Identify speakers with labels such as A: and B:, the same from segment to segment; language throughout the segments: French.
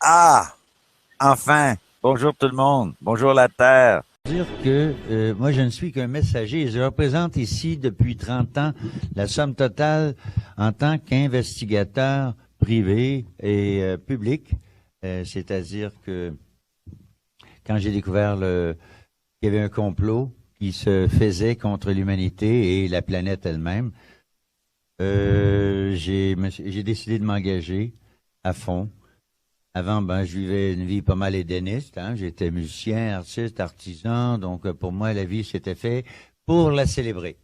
A: Ah, enfin, bonjour tout le monde, bonjour la Terre.
B: Dire que moi, je ne suis qu'un messager et je représente ici depuis 30 ans la somme totale en tant qu'investigateur privé et public. C'est-à-dire que quand j'ai découvert qu'il y avait un complot qui se faisait contre l'humanité et la planète elle-même, j'ai décidé de m'engager à fond. Avant, je vivais une vie pas mal hédoniste. Hein. J'étais musicien, artiste, artisan. Donc, pour moi, la vie, c'était fait pour la célébrer.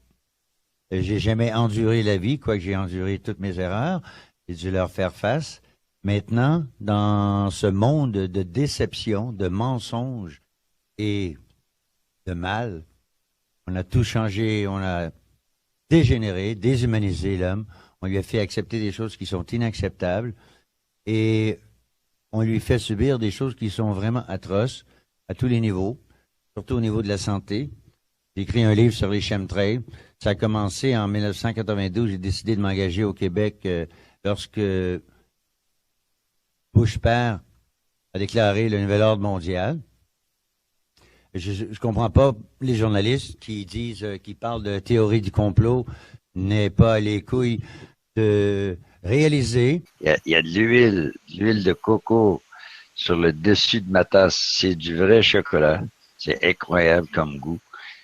B: J'ai jamais enduré la vie, quoique j'ai enduré toutes mes erreurs. J'ai dû leur faire face. Maintenant, dans ce monde de déception, de mensonges et de mal, on a tout changé. On a dégénéré, déshumanisé l'homme. On lui a fait accepter des choses qui sont inacceptables. Et on lui fait subir des choses qui sont vraiment atroces à tous les niveaux, surtout au niveau de la santé. J'ai écrit un livre sur les chemtrails. Ça a commencé en 1992. J'ai décidé de m'engager au Québec lorsque Bush père a déclaré le nouvel ordre mondial. Je comprends pas les journalistes qui disent, qui parlent de théorie du complot, n'est pas les couilles de réaliser.
C: Il y a de l'huile de coco sur le dessus de ma tasse. C'est du vrai chocolat. C'est incroyable comme goût.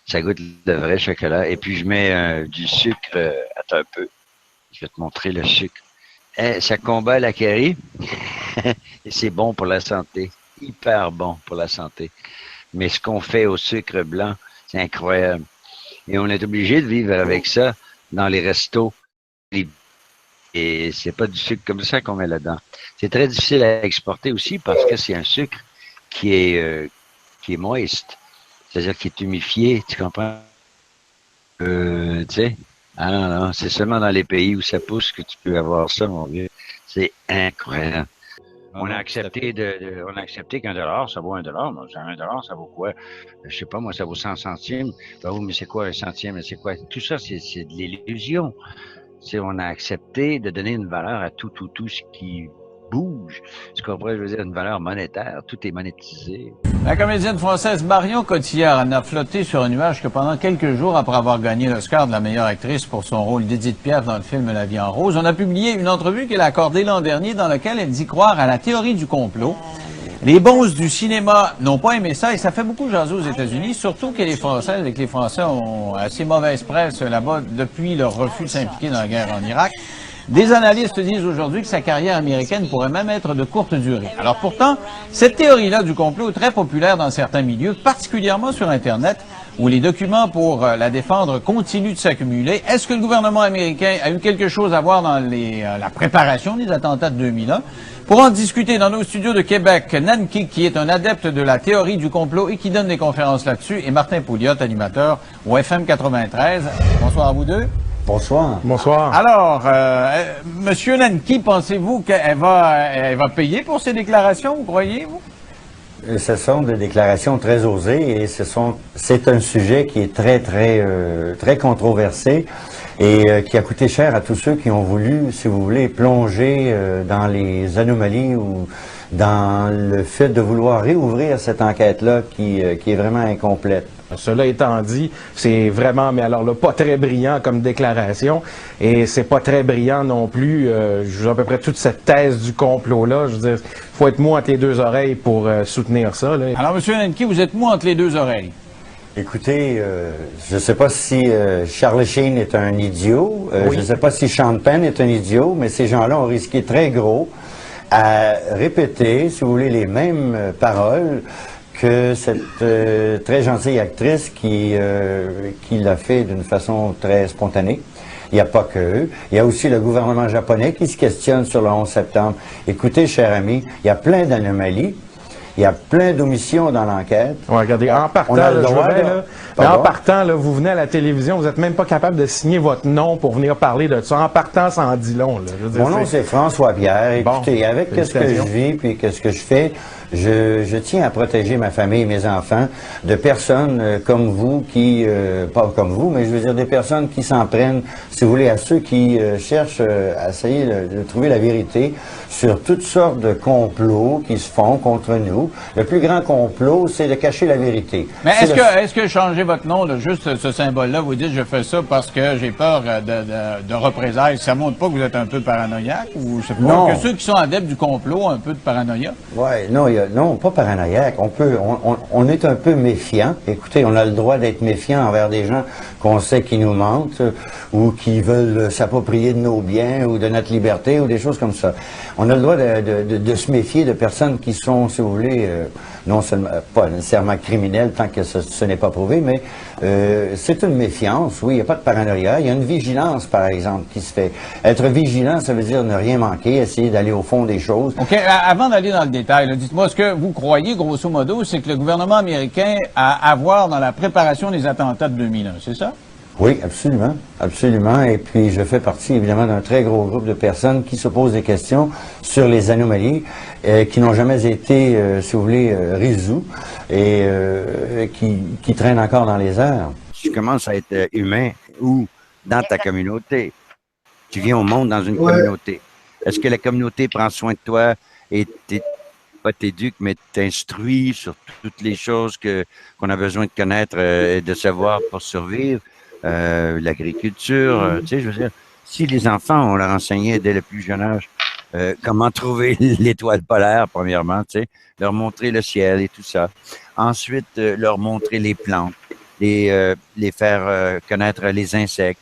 C: Ça goûte le vrai chocolat. Et puis, je mets du sucre. Attends un peu. Je vais te montrer le sucre. Ça combat la carie. Et c'est bon pour la santé. Hyper bon pour la santé. Mais ce qu'on fait au sucre blanc, c'est incroyable. Et on est obligé de vivre avec ça dans les restos. Et c'est pas du sucre comme ça qu'on met là-dedans. C'est très difficile à exporter aussi parce que c'est un sucre qui est moist. C'est-à-dire qui est humifié, tu comprends? Tu sais? Ah non, c'est seulement dans les pays où ça pousse que tu peux avoir ça, mon vieux. C'est incroyable. On a accepté on a accepté qu'un dollar, ça vaut un dollar. Mais un dollar, ça vaut quoi? Je sais pas, moi, ça vaut 100 centimes. Ben oui, mais c'est quoi un centime? Mais c'est quoi? Tout ça, c'est de l'illusion. On a accepté de donner une valeur à tout ce qui bouge. Tu comprends, je veux dire, une valeur monétaire. Tout est monétisé.
D: La comédienne française Marion Cotillard en a flotté sur un nuage que pendant quelques jours après avoir gagné l'Oscar de la meilleure actrice pour son rôle d'Édith Piaf dans le film La vie en rose, on a publié une entrevue qu'elle a accordée l'an dernier dans laquelle elle dit croire à la théorie du complot. Les bonzes du cinéma n'ont pas aimé ça et ça fait beaucoup jaser aux États-Unis, surtout que les Françaises et que les Français ont assez mauvaise presse là-bas depuis leur refus de s'impliquer dans la guerre en Irak. Des analystes disent aujourd'hui que sa carrière américaine pourrait même être de courte durée. Alors pourtant, cette théorie-là du complot est très populaire dans certains milieux, particulièrement sur Internet, où les documents pour la défendre continuent de s'accumuler. Est-ce que le gouvernement américain a eu quelque chose à voir dans la préparation des attentats de 2001? Pour en discuter dans nos studios de Québec, Nanki, qui est un adepte de la théorie du complot et qui donne des conférences là-dessus, et Martin Pouliot, animateur au FM 93. Bonsoir à vous deux.
B: Bonsoir.
E: Bonsoir.
D: Alors, Monsieur Nanki, pensez-vous qu'elle va payer pour ces déclarations, vous croyez-vous?
F: Ce sont des déclarations très osées et c'est un sujet qui est très controversé et qui a coûté cher à tous ceux qui ont voulu, si vous voulez, plonger dans les anomalies ou dans le fait de vouloir réouvrir cette enquête-là qui est vraiment incomplète.
E: Cela étant dit, c'est vraiment, mais alors là, pas très brillant comme déclaration, et c'est pas très brillant non plus, je veux à peu près toute cette thèse du complot-là, je veux dire, faut être mou entre les deux oreilles pour soutenir ça, là.
D: Alors, Monsieur Nanki, vous êtes mou entre les deux oreilles.
F: Écoutez, je ne sais pas si Charlie Sheen est un idiot,
E: Oui.
F: je ne sais pas si Sean Penn est un idiot, mais ces gens-là ont risqué très gros à répéter, si vous voulez, les mêmes paroles que cette très gentille actrice qui l'a fait d'une façon très spontanée. Il n'y a pas que eux. Il y a aussi le gouvernement japonais qui se questionne sur le 11 septembre. Écoutez, cher ami, il y a plein d'anomalies. Il y a plein d'omissions dans l'enquête.
E: Ouais, regardez, en partant,
F: On a le
E: là, je
F: droit
E: veux bien,
F: de-
E: là, mais
F: Pardon?
E: en partant, là, vous venez à la télévision, vous n'êtes même pas capable de signer votre nom pour venir parler de ça. En partant, ça en dit long. Là. Je veux dire,
F: Mon nom, c'est François Pierre.
E: Bon,
F: Écoutez, avec ce que je
E: félicitations.
F: vis puis qu'est-ce que je fais, je tiens à protéger ma famille et mes enfants de personnes comme vous qui, pas comme vous, mais je veux dire des personnes qui s'en prennent, si vous voulez, à ceux qui cherchent à essayer de trouver la vérité sur toutes sortes de complots qui se font contre nous. Le plus grand complot, c'est de cacher la vérité.
D: Mais
F: C'est
D: est-ce que changer votre nom, là, juste ce symbole-là, vous dites je fais ça parce que j'ai peur de représailles, ça montre pas que vous êtes un peu paranoïaque ou je sais pas,
F: Non.
D: que ceux qui sont adeptes du complot ont un peu de paranoïa?
F: Ouais, non, non, pas paranoïaque. On est un peu méfiant. Écoutez, on a le droit d'être méfiant envers des gens qu'on sait qui nous mentent ou qui veulent s'approprier de nos biens ou de notre liberté ou des choses comme ça. On a le droit de se méfier de personnes qui sont, si vous voulez, non seulement pas nécessairement criminelles tant que ce n'est pas prouvé, mais c'est une méfiance. Oui, il n'y a pas de paranoïa. Il y a une vigilance, par exemple, qui se fait. Être vigilant, ça veut dire ne rien manquer, essayer d'aller au fond des choses.
D: OK. Avant d'aller dans le détail, là, dites-moi, ce que vous croyez, grosso modo, c'est que le gouvernement américain a à voir dans la préparation des attentats de 2001, c'est ça?
F: Oui, absolument, absolument. Et puis, je fais partie, évidemment, d'un très gros groupe de personnes qui se posent des questions sur les anomalies qui n'ont jamais été, si vous voulez, résolues et qui traînent encore dans les airs.
C: Tu commences à être humain ou dans ta communauté. Tu viens au monde dans une communauté. Est-ce que la communauté prend soin de toi et pas t'éduque, mais t'instruit sur toutes les choses qu'on a besoin de connaître et de savoir pour survivre? L'agriculture, tu sais, je veux dire, si les enfants, on leur enseignait dès le plus jeune âge comment trouver l'étoile polaire, premièrement, tu sais, leur montrer le ciel et tout ça. Ensuite, leur montrer les plantes, les faire connaître les insectes.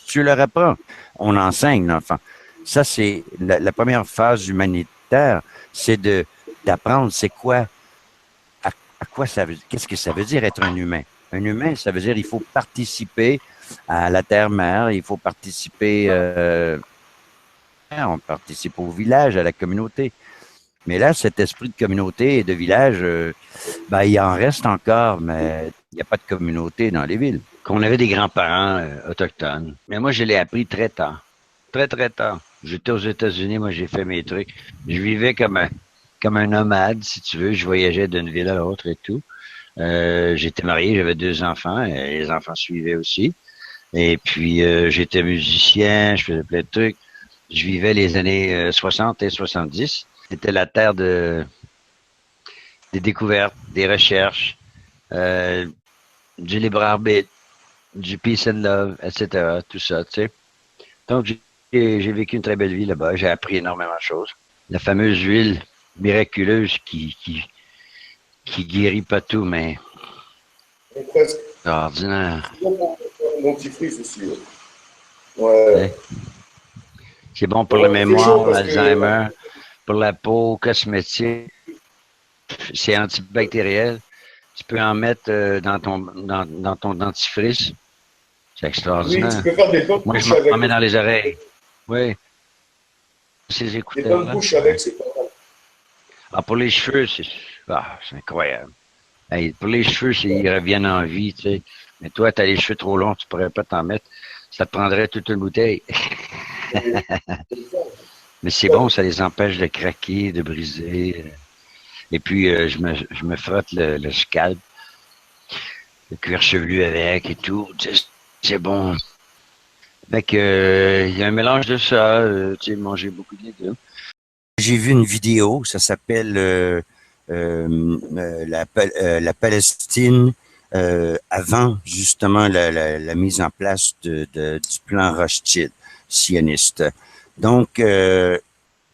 C: Tu leur apprends. On enseigne l'enfant. Ça, c'est la première phase humanitaire, c'est d'apprendre c'est quoi, à quoi ça veut, qu'est-ce que ça veut dire être un humain. Un humain, ça veut dire il faut participer à la terre-mère, il faut participer, on participe au village, à la communauté. Mais là, cet esprit de communauté et de village, ben, il en reste encore, mais il n'y a pas de communauté dans les villes. Qu'on avait des grands-parents autochtones. Mais moi, je l'ai appris très tard. Très, très tard. J'étais aux États-Unis, moi, j'ai fait mes trucs. Je vivais comme un nomade, si tu veux. Je voyageais d'une ville à l'autre et tout. J'étais marié, j'avais 2 enfants, et les enfants suivaient aussi. Et puis, j'étais musicien, je faisais plein de trucs. Je vivais les années 60 et 70. C'était la terre des découvertes, des recherches, du libre arbitre, du peace and love, etc. Tout ça, tu sais. Donc, j'ai vécu une très belle vie là-bas. J'ai appris énormément de choses. La fameuse huile miraculeuse qui guérit pas tout, mais
G: Presque.
C: ordinaire.
G: Mon petit fils aussi. Ouais.
C: C'est bon pour la mémoire, l'Alzheimer, pour la peau, cosmétique. C'est antibactériel. Tu peux en mettre dans ton dentifrice. C'est
G: Oui,
C: extraordinaire.
G: tu peux faire des bonnes
C: Moi,
G: bouches
C: je m'en mets
G: avec.
C: dans les oreilles. Oui. Ces
G: Des
C: écouteurs.
G: bonnes bouches avec, c'est pas mal.
C: Ah, pour les cheveux, c'est incroyable. Hey, pour les cheveux, ils reviennent en vie, tu sais. Mais toi, tu as les cheveux trop longs, tu pourrais pas t'en mettre. Ça te prendrait toute une bouteille. Mais c'est bon, ça les empêche de craquer, de briser. Et puis, je me frotte le scalp, le cuir chevelu avec et tout. Tu sais, c'est bon. Fait que, il y a un mélange de ça. Tu sais, manger beaucoup de légumes. J'ai vu une vidéo, ça s'appelle la Palestine avant justement la mise en place du plan Rothschild sioniste. Donc,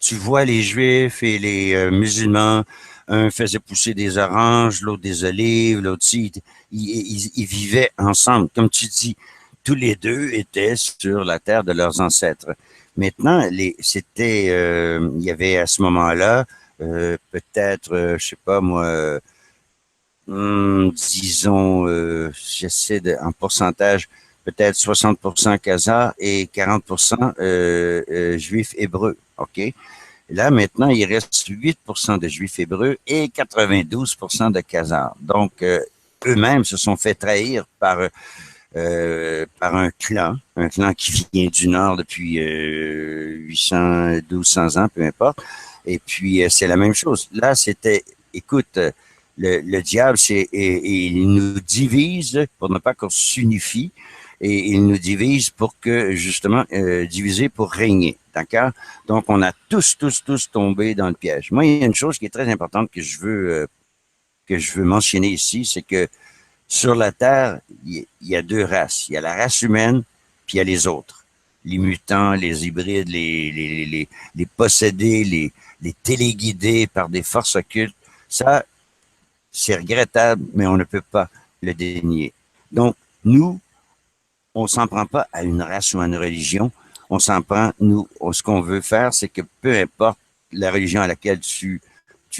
C: tu vois les Juifs et les musulmans, un faisait pousser des oranges, l'autre des olives, l'autre aussi, ils vivaient ensemble. Comme tu dis, tous les deux étaient sur la terre de leurs ancêtres. Maintenant, il y avait à ce moment-là, peut-être, je sais pas moi, disons, en pourcentage, peut-être 60% Khazars et 40% Juifs hébreux, ok?
A: Là, maintenant, il reste 8% de Juifs hébreux et 92% de Khazars. Donc, eux-mêmes se sont fait trahir par un clan qui vient du Nord depuis 800, 1200 ans, peu importe. Et puis, c'est la même chose. Là, écoute, le diable, il nous divise pour ne pas qu'on s'unifie, et il nous divise pour que, justement, diviser pour régner. D'accord? Donc, on a tous tombé dans le piège. Moi, il y a une chose qui est très importante que je veux mentionner ici, c'est que sur la Terre, il y a deux races. Il y a la race humaine, puis il y a les autres. Les mutants, les hybrides, les possédés, les téléguidés par des forces occultes. Ça, c'est regrettable, mais on ne peut pas le dénier. Donc, nous, on s'en prend pas à une race ou à une religion. On s'en prend, nous, ce qu'on veut faire, c'est que peu importe la religion à laquelle tu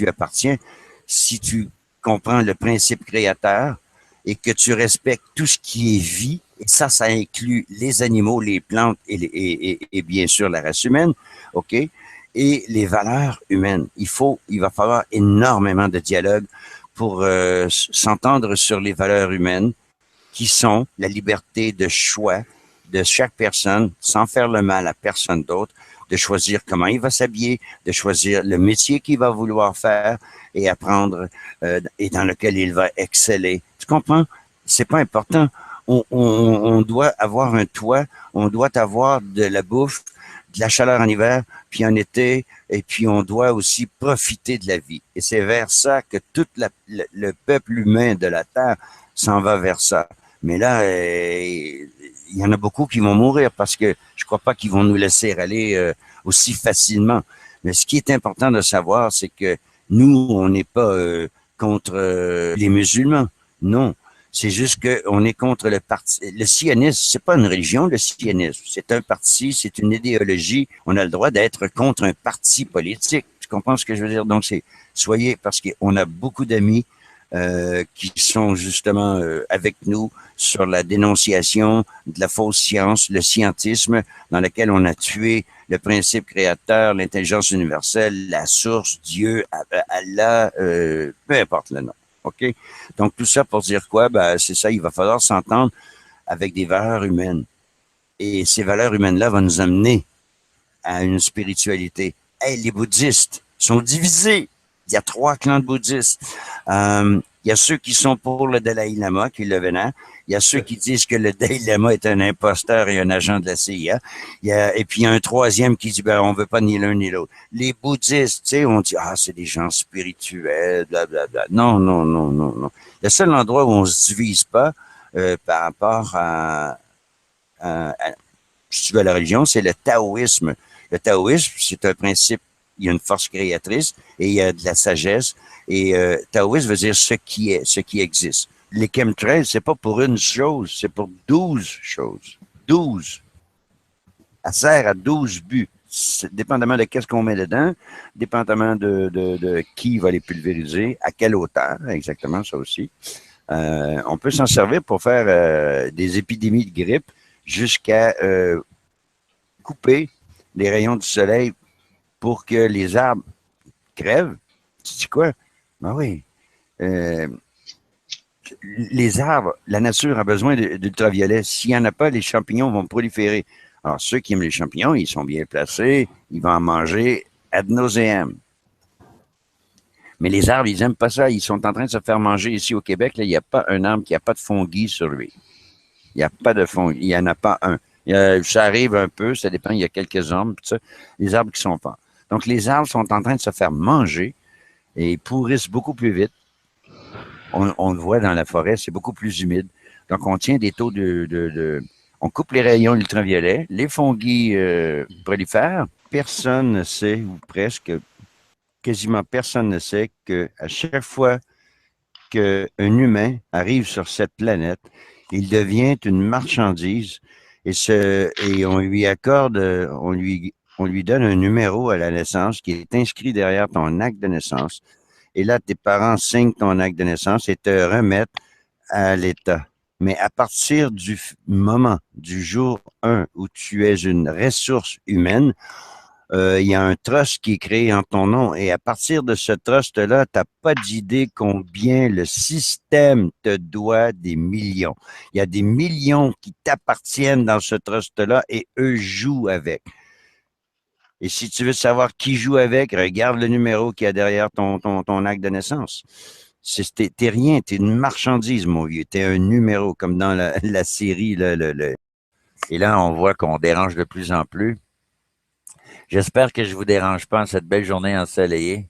A: appartiens, si tu comprends le principe créateur et que tu respectes tout ce qui est vie, et ça inclut les animaux, les plantes et bien sûr la race humaine, OK? Et les valeurs humaines. Il va falloir énormément de dialogue pour s'entendre sur les valeurs humaines qui sont la liberté de choix de chaque personne, sans faire le mal à personne d'autre, de choisir comment il va s'habiller, de choisir le métier qu'il va vouloir faire et apprendre et dans lequel il va exceller. Tu comprends? C'est pas important. On doit avoir un toit, on doit avoir de la bouffe, de la chaleur en hiver, puis en été, et puis on doit aussi profiter de la vie. Et c'est vers ça que tout le peuple humain de la Terre s'en va vers ça. Mais là, il y en a beaucoup qui vont mourir parce que je crois pas qu'ils vont nous laisser aller aussi facilement. Mais ce qui est important de savoir, c'est que nous, on n'est pas contre les musulmans. Non. C'est juste qu'on est contre le parti. Le sionisme, c'est pas une religion, le sionisme. C'est un parti, c'est une idéologie. On a le droit d'être contre un parti politique. Tu comprends ce que je veux dire? Donc, soyez, parce qu'on a beaucoup d'amis qui sont justement avec nous sur la dénonciation de la fausse science, le scientisme, dans lequel on a tué le principe créateur, l'intelligence universelle, la source, Dieu, Allah, peu importe le nom. OK? Donc, tout ça pour dire quoi? Ben, c'est ça, il va falloir s'entendre avec des valeurs humaines. Et ces valeurs humaines-là vont nous amener à une spiritualité. Hey, les bouddhistes sont divisés. Il y a 3 clans de bouddhistes. Il y a ceux qui sont pour le Dalai Lama, qui le vénèrent. Il y a ceux qui disent que le Dalai Lama est un imposteur et un agent de la CIA. Et puis, il y a un troisième qui dit, ben, on veut pas ni l'un ni l'autre. Les bouddhistes, tu sais, on dit, c'est des gens spirituels, blablabla. Non. Le seul endroit où on se divise pas, par rapport si tu veux, à la religion, c'est le taoïsme. Le taoïsme, c'est un principe, il y a une force créatrice et il y a de la sagesse. Et taoïsme veut dire ce qui est, ce qui existe. Les chemtrails, c'est pas pour une chose, c'est pour 12 choses. 12. Ça sert à 12 buts. Dépendamment de qu'est-ce qu'on met dedans, dépendamment de qui va les pulvériser, à quelle hauteur, exactement ça aussi. On peut s'en servir pour faire des épidémies de grippe jusqu'à couper les rayons du soleil pour que les arbres crèvent. Tu dis quoi? Ben oui. Les arbres, la nature a besoin d'ultraviolet. S'il n'y en a pas, les champignons vont proliférer. Alors, ceux qui aiment les champignons, ils sont bien placés, ils vont en manger ad nauseam. Mais les arbres, ils n'aiment pas ça. Ils sont en train de se faire manger ici au Québec. Là, il n'y a pas un arbre qui n'a pas de fungi sur lui. Il n'y a pas de fungi. Il n'y en a pas un. Ça arrive un peu, ça dépend, il y a quelques arbres, les arbres qui sont pas. Donc, les arbres sont en train de se faire manger et ils pourrissent beaucoup plus vite. On le voit dans la forêt, c'est beaucoup plus humide. Donc, on tient des taux on coupe les rayons ultraviolets, les fungi prolifèrent. Personne ne sait, ou presque, quasiment personne ne sait qu'à chaque fois qu'un humain arrive sur cette planète, il devient une marchandise et on lui accorde, on lui donne un numéro à la naissance qui est inscrit derrière ton acte de naissance. Et là, tes parents signent ton acte de naissance et te remettent à l'État. Mais à partir du moment, du jour 1 où tu es une ressource humaine, il y a un trust qui est créé en ton nom et à partir de ce trust-là, tu n'as pas d'idée combien le système te doit des millions. Il y a des millions qui t'appartiennent dans ce trust-là et eux jouent avec. Et si tu veux savoir qui joue avec, regarde le numéro qu'il y a derrière ton acte de naissance. T'es rien, t'es une marchandise, mon vieux. T'es un numéro, comme dans la série. Et là, on voit qu'on dérange de plus en plus. J'espère que je vous dérange pas en cette belle journée ensoleillée.